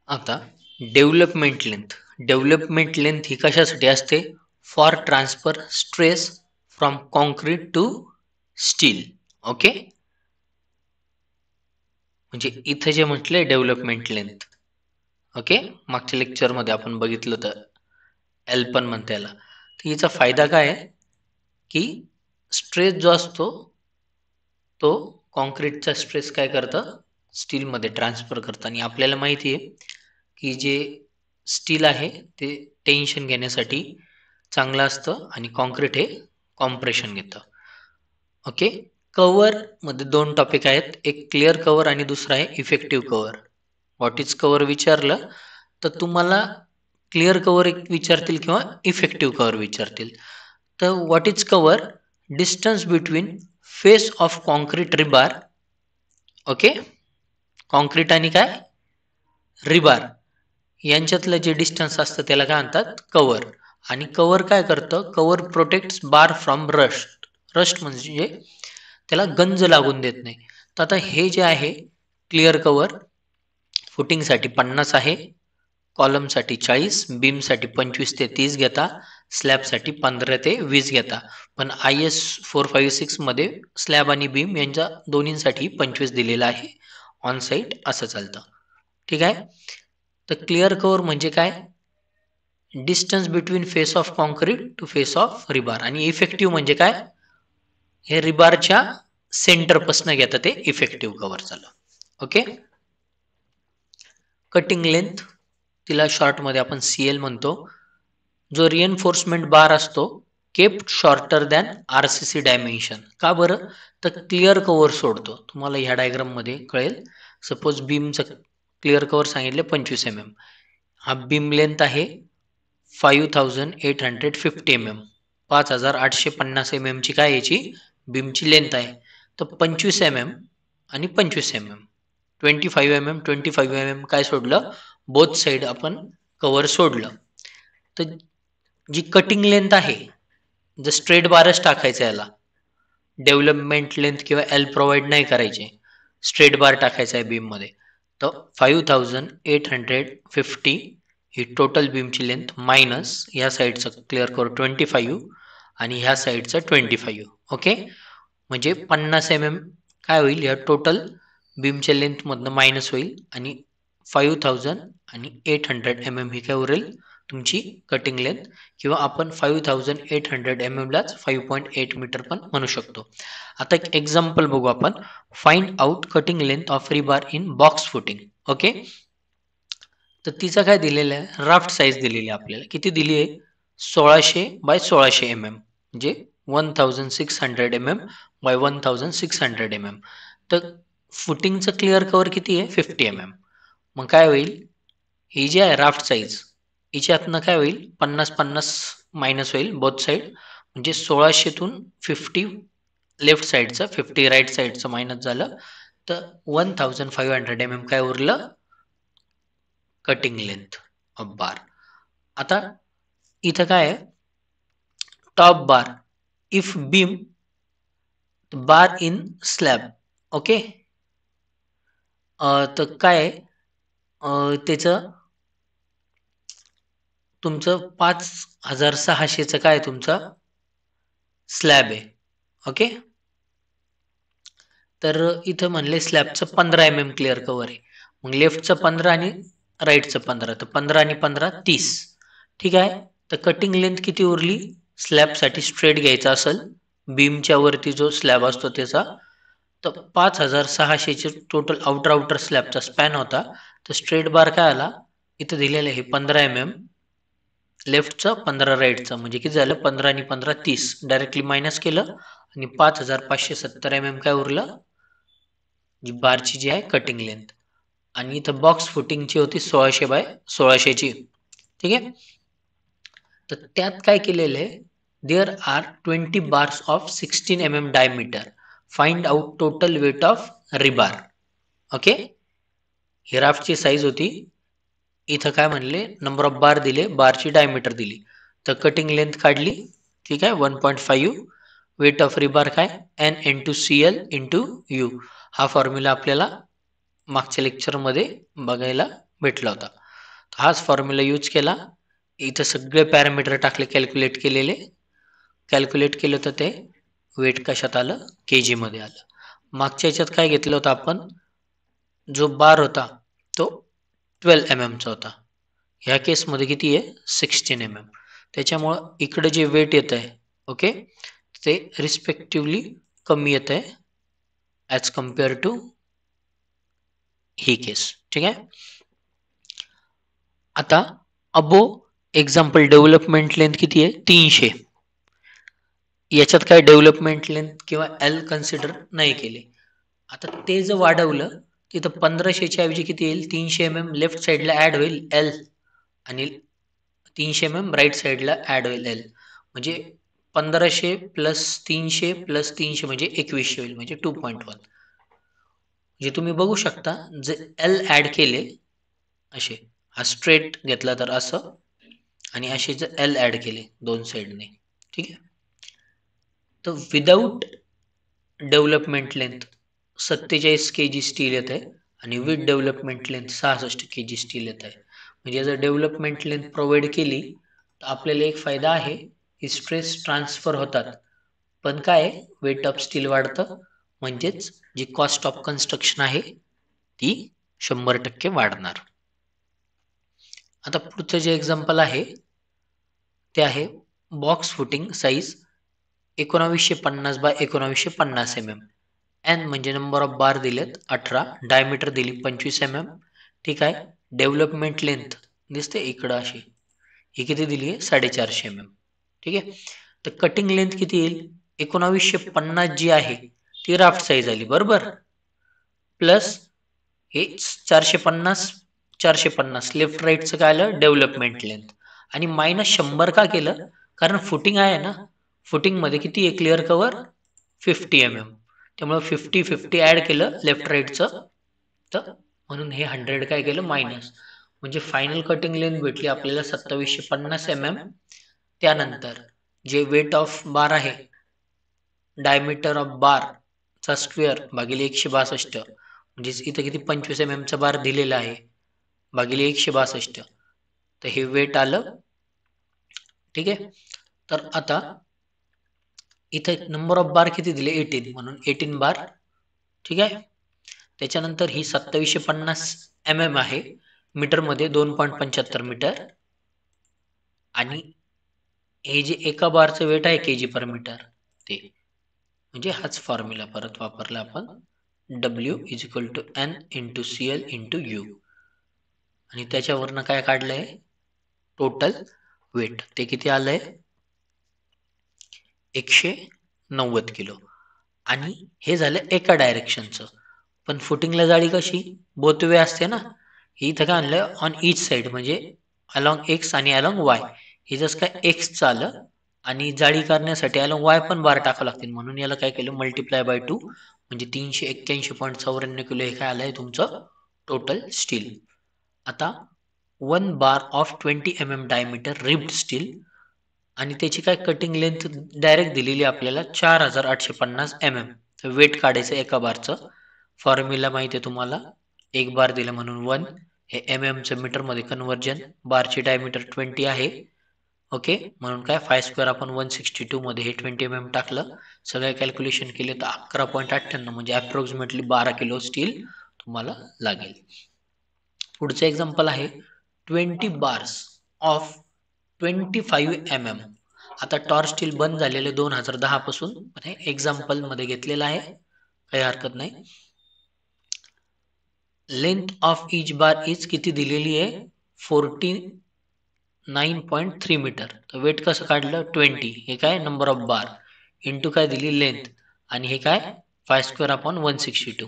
आता development length ही कशासाठी असते? For transfer stress from concrete to steel. Okay, म्हणजे इथे जे म्हटलंय डेव्हलपमेंट लेंथ. ओके, मागच्या लेक्चरमध्ये आपण बघितलं होतं एल पण म्हणते याला. तर हिचा फायदा काय आहे की स्ट्रेस जो असतो तो कॉन्क्रीटचा स्ट्रेस काय करतं, स्टीलमध्ये ट्रान्सफर करतं. आणि आपल्याला माहिती आहे की जे स्टील आहे ते टेन्शन घेण्यासाठी चांगलं असतं आणि कॉन्क्रीट हे कॉम्प्रेशन घेतं. ओके, कव्हर मध्ये दोन टॉपिक आहेत, एक क्लिअर कव्हर आणि दुसरा आहे effective cover. What is cover विचारलं तर तुम्हाला क्लिअर कव्हर विचारतील किंवा इफेक्टिव्ह कव्हर विचारतील. तर what is cover? Distance between face of concrete रिबार. Okay, concrete आणि काय रिबार यांच्यातलं जे डिस्टन्स असतं त्याला काय म्हणतात? कव्हर. आणि कव्हर काय करतं? Cover protects bar from rust. Rust म्हणजे त्याला गंज लागून देत नाही. तर आता हे जे आहे क्लिअर कव्हर फुटिंगसाठी 50 आहे, कॉलमसाठी 40, बीमसाठी 25 ते 30 घेता, स्लॅबसाठी 15 ते 20 घेता. पण IS 456 मध्ये स्लॅब आणि बीम यांच्या दोन्हींसाठी 25 दिलेला आहे. ऑन साईट असं चालतं. ठीक आहे. तर क्लिअर कव्हर म्हणजे काय? Distance between face of concrete to face of rebar. आणि इफेक्टिव्ह म्हणजे काय? हे रिबारच्या सेंटर पासून घेतात ते इफेक्टिव्ह कव्हर झालं. ओके, कटिंग लेंथ तिला शॉर्ट मध्ये आपण CL म्हणतो. जो रिएन्फोर्समेंट बार असतो kept shorter than RCC dimension. का बरं? तर क्लिअर कव्हर सोडतो. तुम्हाला ह्या डायग्राम मध्ये कळेल. सपोज बीमचं क्लिअर कव्हर सांगितले 25 mm. हा बीम लेंथ आहे 5850 mm. 5850 mm ची काय याची बीमची लेंथ आहे. तर 25 mm आणि 25 mm 25 mm 25 mm काय सोडलं? बोथ साइड आपण कव्हर सोडलं. तर जी कटिंग लेंथ आहे, जर स्ट्रेट बारच टाकायचं याला, डेव्हलपमेंट लेंथ किंवा एल प्रोव्हाइड नाही करायचे, स्ट्रेट बार टाकायचा आहे बीम मध्ये, तर 5850 ही टोटल बीमची लेंथ मायनस ह्या साईडचं क्लिअर करू 25 आणि ह्या साईडचं 25. ओके, म्हणजे 50 mm काय होईल? या टोटल बीमच्या लेंथ मधनं मायनस होईल आणि 5800 mm ही काय उरेल? तुमची कटिंग लेंथ. किंवा आपण 5800 mm लाच 5.8 मीटर पण म्हणू शकतो. आता एक एक्झाम्पल बघू आपण. Find out cutting length of रिबार in box footing. Okay, तर तिचा काय दिलेलं आहे? राफ्ट साईज दिलेली आहे आपल्याला. किती दिली आहे? 1600 बाय 1600 mm, म्हणजे 1600 mm बाय 1600 mm. तर फुटिंगचं क्लिअर कव्हर किती आहे? 50 mm. मग काय होईल? ही जी आहे राफ्ट साईज हिच्यातनं काय होईल? 50-50 मायनस होईल बोथ साईड, म्हणजे 1600तून 50 लेफ्ट साईडचं 50 राईट साईडचं मायनस झालं, तर 1500 mm काय उरलं? कटिंग लेंथ ऑफ बार. आता इथं काय आहे? Top bar if beam bar in slab. Okay, तर काय त्याचं तुमचं 5600चं काय तुमचं स्लॅब आहे. ओके, तर इथं म्हणले स्लॅबचं 15 mm क्लिअर कव्हर आहे. मग लेफ्टचं 15 आणि राईटचं 15, तर 15 आणि 15 30. ठीक आहे, तर कटिंग लेंथ किती उरली? स्लॅबसाठी स्ट्रेट घ्यायचा असेल, बीमच्या वरती जो स्लॅब असतो त्याचा, तर 5600चे टोटल आउटर स्लॅबचा स्पॅन होता. तर स्ट्रेट बार काय आला? इथं दिलेलं आहे 15 mm लेफ्टचं, 15 राईटचं, म्हणजे किती झालं? 15 आणि 15 30. डायरेक्टली मायनस केलं आणि 5570 mm काय उरलं? जी बारची जी आहे कटिंग लेंथ. आणि इथं बॉक्स फुटिंगची होती 1600 बाय 1600ची. ठीक आहे, तर त्यात काय केलेलं आहे? There are 20 bars of 16 mm diameter. Find out total weight of rebar. Okay, ही राफ्टची साईज होती. इथं काय म्हणले? नंबर ऑफ बार दिले, बारची डायमीटर दिली, तर कटिंग लेंथ काढली. ठीक आहे, 1.5. वेट ऑफ रिबार काय? N into CL into U. हा फॉर्म्युला आपल्याला मागच्या लेक्चरमध्ये बघायला भेटला होता. हाच फॉर्म्युला यूज केला. इथं सगळे पॅरामीटर टाकले, कॅल्क्युलेट केलं तर ते वेट कशात आलं, केजी मध्ये आलं. मागच्या याच्यात काय घेतलं होतं आपण, जो बार होता तो 12 mm चा होता. ह्या केसमध्ये किती आहे, 16 mm. त्याच्यामुळं इकडे जे वेट येत आहे, ओके, ते रिस्पेक्टिव्हली कमी येत आहे ॲज कम्पेअर टू ही केस. ठीक आहे. आता अबो एक्झाम्पल डेव्हलपमेंट लेंथ किती आहे, 300. याच्यात काय डेव्हलपमेंट लेंथ किंवा एल कन्सिडर नाही केले. आता ते जर वाढवलं तिथं 1500च्या ऐवजी किती येईल, 300 mm लेफ्ट साईडला ऍड होईल एल, आणि 300 mm राईट साईडला ऍड होईल एल. म्हणजे 1500 प्लस 300 प्लस 300 म्हणजे 2100 होईल, म्हणजे 2.1. म्हणजे तुम्ही बघू शकता जे एल ऍड केले असे, हा स्ट्रेट घेतला तर असं, आणि असे जर एल ऍड केले दोन साईडने, ठीक आहे. तर without development length 47 kg steel येत आहे, आणि with development length 66 kg steel येत आहे. म्हणजे जर डेव्हलपमेंट लेंथ प्रोव्हाइड केली तर आपल्याला एक फायदा आहे की स्ट्रेस ट्रान्सफर होतात, पण काय वेट ऑफ स्टील वाढतं, म्हणजेच जी कॉस्ट ऑफ कन्स्ट्रक्शन आहे ती 100% वाढणार. आता पुढचं जे एक्झाम्पल आहे ते आहे box footing size 1950 by 1950 mm. N म्हणजे नंबर ऑफ बार दिलेत 18, डायमीटर दिली 25 mm. ठीक आहे. डेव्हलपमेंट लेंथ दिसते इकडं अशी, ही किती दिली आहे, 450 mm. ठीक आहे. तर कटिंग लेंथ किती येईल, 1950 जी आहे ती राफ्ट साईज आली, बरोबर, प्लस हे 450 लेफ्ट राईटचं काय आलं, डेव्हलपमेंट लेंथ, आणि मायनस 100 का केलं, कारण फुटिंग आहे ना, फुटिंग मध्ये किती आहे, क्लिअर कव्हर 50 mm. त्यामुळे 50 ऍड केलं लेफ्ट राईटचं, तर म्हणून हे 100 काय केलं मायनस, म्हणजे फायनल कटिंग लेंथ भेटली आपल्याला 2750 mm. त्यानंतर जे वेट ऑफ बार आहे, डायमीटर ऑफ बार चा स्क्वेअर भागिले 162, म्हणजे इथं किती 25 mm चा बार दिलेला आहे, भागिले 162, तर हे वेट आलं. ठीक आहे. तर आता इथं नंबर ऑफ बार किती दिले, 18, म्हणून 18 बार. ठीक आहे. त्याच्यानंतर ही 2750 mm आहे, मीटर मध्ये 2.75 मीटर, आणि हे जे एका बारचं वेट आहे केजी पर मीटर, ते म्हणजे हाच फॉर्म्युला परत वापरला आपण, W is equal to N into CL into U, आणि त्याच्यावरनं काय काढलंय, टोटल वेट, ते किती आलंय, 190 किलो. आणि हे झालं एका डायरेक्शनचं. पण फुटिंगला जाळी कशी, बोथ वे असते ना, ही इथं काय आणलं ऑन इच साइड, म्हणजे अलॉंग एक्स आणि अलॉंग वाय. हे जसं काय एक्स आलं, आणि जाळी करण्यासाठी अलॉंग वाय पण बार टाकावं लागतील, म्हणून याला काय केलं, मल्टिप्लाय बाय 2, म्हणजे 381.94 किलो हे काय आलंय तुमचं टोटल स्टील. आता 1 bar of 20 mm diameter ribbed steel, आणि त्याची काय कटिंग लेंथ डायरेक्ट दिलेली आपल्याला 4850 mm. वेट काढायचं एका बारचं, फॉर्म्युला माहिती आहे तुम्हाला, एक बार दिलं म्हणून 1, हे mm चं मीटर मध्ये कन्वर्जन, बारची डायमीटर 20 आहे, ओके, म्हणून काय 5 स्क्वेअर आपण 162 मध्ये हे 20 mm टाकलं, सगळे कॅल्क्युलेशन केले तर 11.98, म्हणजे अप्रॉक्सिमेटली 12 किलो स्टील तुम्हाला लागेल. पुढचं एक्झाम्पल आहे 20 बार्स ऑफ 25 mm. आता टॉर स्टील बंद झालेले 2010 पासून, पण हे एक्झाम्पल मध्ये घेतलेलं आहे, काही हरकत नाही. Length of each bar is किती दिलेली आहे, 49.3 मीटर. तर वेट कसं काढलं, 20, हे काय नंबर ऑफ बार, इंटू काय दिली लेंथ, आणि हे काय 5 स्क्वेअर अपॉन 162.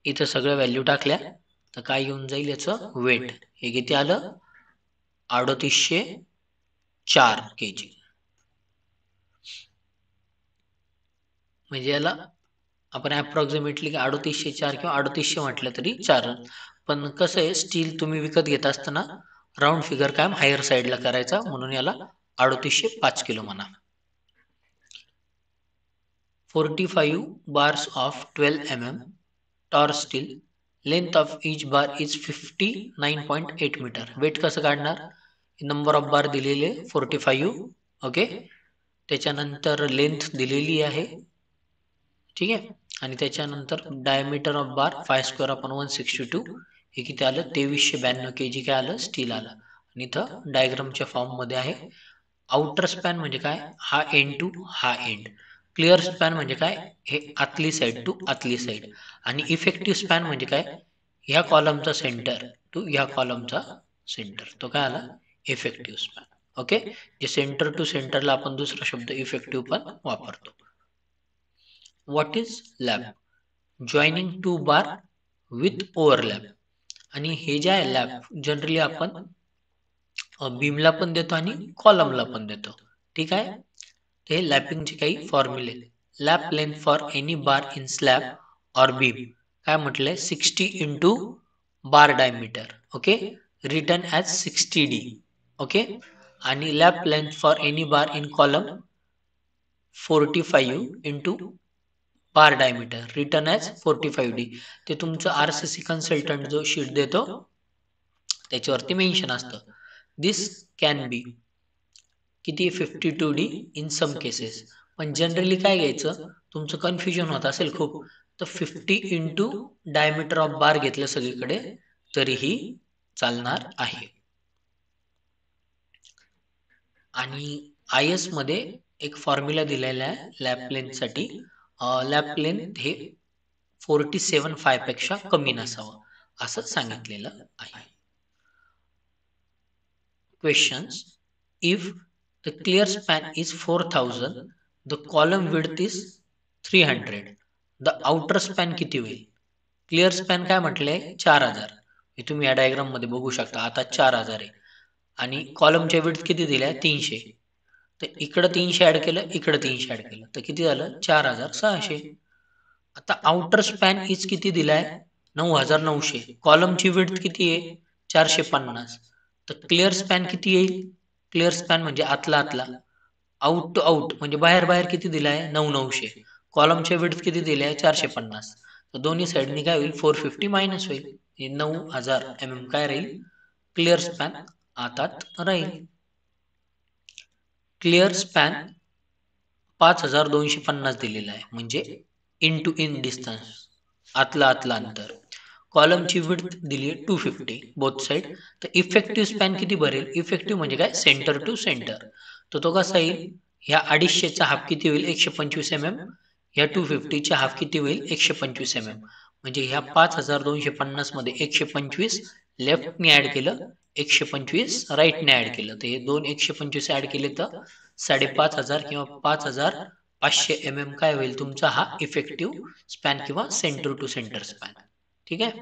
इथं सगळ्या व्हॅल्यू टाकल्या तर काय येऊन जाईल याचं वेट, हे किती आलं, 3804 kg. म्हणजे याला आपण अप्रॉक्सिमेटली 3804 किंवा 3800 म्हटलं तरी चालेल, पण कसं आहे, स्टील तुम्ही विकत घेत असताना राऊंड फिगर कायम हायर साईडला करायचा, म्हणून याला 3805 किलो म्हणा. 45 bars of 12 mm Tor steel length of each bar is 59.8 metre. Weight कसं काढणार? नंबर ऑफ बार दिलेले 45. ओके, त्याच्यानंतर लेंथ दिलेली आहे. ठीक आहे, आणि त्याच्यानंतर डायमीटर ऑफ बार 5² हे किती आलं? 2392 kg काय आलं? स्टील आलं. आणि इथं डायग्रामच्या फॉर्म मध्ये आहे. आउटर स्पॅन म्हणजे काय? हा एंड टू हा एंड. क्लिअर स्पॅन म्हणजे काय? हे आतली साईड टू आतली साईड. आणि इफेक्टिव्ह स्पॅन म्हणजे काय? ह्या कॉलमचा सेंटर टू ह्या कॉलमचा सेंटर. तो काय आला? Effective span. ओके, जे सेंटर टू सेंटरला आपण दुसरा शब्द इफेक्टिव्ह पण वापरतो. What is lap? Joining two bar with overlap. आणि हे जे आहे लॅप जनरली आपण बीमला पण देतो आणि कॉलमला पण देतो. ठीक आहे, हे लॅपिंगचे काही फॉर्म्युले. Lap length for any bar in slab or beam काय म्हटलंय? 60 into bar diameter. Okay, written as 60D. Okay, आणि lap length for any bar in column 45 into bar diameter written as 45D. ते तुमचं RCC कन्सल्टंट जो sheet देतो त्याच्यावरती mention असतं. दिस can be किती? 52D in some cases. पण generally काय घ्यायचं? तुमचं कन्फ्युजन होत असेल खूप, तर 50 इंटू डायमीटर ऑफ बार घेतलं सगळीकडे तरीही चालणार आहे. आणि IS मध्ये एक फॉर्म्युला दिलेला आहे लॅप लेंथसाठी. लॅप लेंथ हे 47.5 पेक्षा कमी नसावं असं सांगितलेलं आहे. Questions: if the clear span is 4000, the column width is 300, the outer span किती होईल? क्लिअर स्पॅन काय म्हटलंय? 4000. हे तुम्ही या डायग्राम मध्ये बघू शकता. आता 4000 आहे आणि कॉलमच्या विड्थ किती दिल्या? 300. तर इकडं 300 ऍड केलं, इकडं 300 ऍड केलं, तर किती झालं? 4600. आता आउटर स्पॅन इज किती दिलाय? 9900. कॉलमची विड्थ किती आहे? 450. तर क्लिअर स्पॅन किती येईल? क्लिअर स्पॅन म्हणजे आतला आतला, आउट टू आउट म्हणजे बाहेर बाहेर किती दिलाय? 9900. कॉलमच्या विड्थ किती दिलाय? 450. तर दोन्ही साईडनी काय होईल? 450 मायनस होईल. हे 9000 काय राहील? क्लिअर स्पॅन आतात राहील. क्लिअर स्पॅन 5250 दिलेला आहे, म्हणजे इन टू इन डिस्टन्स, आतला आतला अंतर. कॉलमची विड्थ दिली आहे 250 बोथ साईड. तर इफेक्टिव्ह स्पॅन किती भरेल? इफेक्टिव्ह म्हणजे काय? Centre to centre. तर तो कसा येईल? ह्या 250चा हाफ किती होईल? 125 mm. ह्या 250चा हाफ किती होईल? 125 mm. म्हणजे ह्या 5250 मध्ये 125 लेफ्टने ऍड केलं, 125 राईटने ऍड केलं, तर हे दोन 125 ऍड केले तर 5500 किंवा 5500 काय होईल तुमचा? हा इफेक्टिव्ह स्पॅन किंवा सेंटर टू सेंटर स्पॅन. ठीक आहे.